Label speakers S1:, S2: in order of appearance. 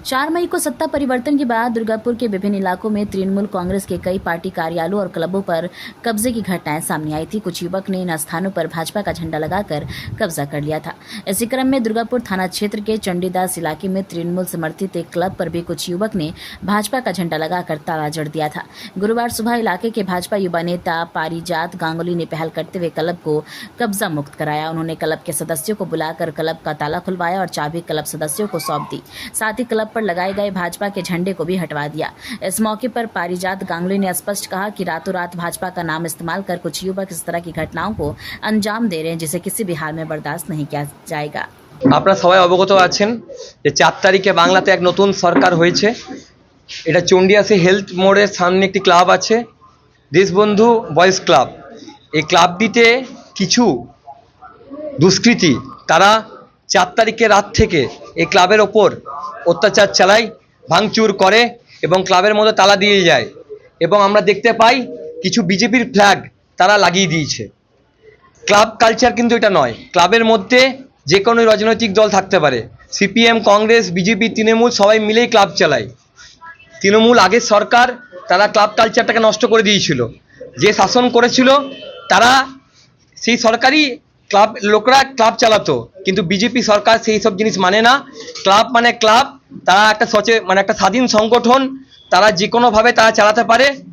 S1: 4 मई को सत्ता परिवर्तन के बाद दुर्गापुर के विभिन्न इलाकों में तृणमूल कांग्रेस के कई पार्टी कार्यालयों और क्लबों पर कब्जे की घटनाएं सामने आई थी। कुछ युवक ने इन स्थानों पर भाजपा का झंडा लगाकर कब्जा कर लिया था। इसी क्रम में दुर्गापुर थाना क्षेत्र के चंडीदास इलाके में तृणमूल समर्थित एक क्लब पर भी कुछ युवक ने भाजपा का झंडा लगाकर ताला जड़ दिया था। गुरुवार सुबह इलाके के भाजपा युवा नेता पारिजात गांगुली ने पहल करते हुए क्लब को कब्जा मुक्त कराया। उन्होंने क्लब के सदस्यों को बुलाकर क्लब का ताला खुलवाया और चाबी क्लब सदस्यों को सौंप दी। साथ ही क्लब पर लगाए गए भाजपा के झंडे को भी हटवा दिया। इस मौके पर पारिजात गांगुली ने स्पष्ट कहा कि रातों रात भाजपा का नाम इस्तेमाल कर कुछ युवक इस तरह की घटनाओं को अंजाम दे रहे हैं, जिसे किसी भी हाल में बर्दाश्त नहीं किया जाएगा।
S2: আপনারা সবাই অবগত আছেন যে 4 তারিখে বাংলাতে এক নতুন সরকার হয়েছে। এটা চন্ডিয়াসে হেলথ মোড়ের সামনে একটি ক্লাব আছে, দেশবন্ধু বয়েজ ক্লাব। এই ক্লাবটিতে কিছু দুষ্কৃতী তারা 4 তারিখে রাত থেকে এই ক্লাবের ওপর অত্যাচার চালায়, ভাঙচুর করে এবং ক্লাবের মধ্যে তালা দিয়ে যায় এবং আমরা দেখতে পাই কিছু বিজেপির ফ্ল্যাগ তারা লাগিয়ে দিয়েছে। ক্লাব কালচার কিন্তু এটা নয়। ক্লাবের মধ্যে যে কোনো রাজনৈতিক দল থাকতে পারে, সিপিএম, কংগ্রেস, বিজেপি, তৃণমূল সবাই মিলেই ক্লাব চালায়। তৃণমূল আগের সরকার তারা ক্লাব কালচারটাকে নষ্ট করে দিয়েছিল। যে শাসন করেছিল তারা সেই সরকারি ক্লাব লোকরা ক্লাব চালাতো, কিন্তু বিজেপি সরকার সেই সব জিনিস মানে না। ক্লাব মানে ক্লাব, তারা একটা একটা স্বাধীন সংগঠন, তারা যে কোনোভাবে তারা চালাতে পারে।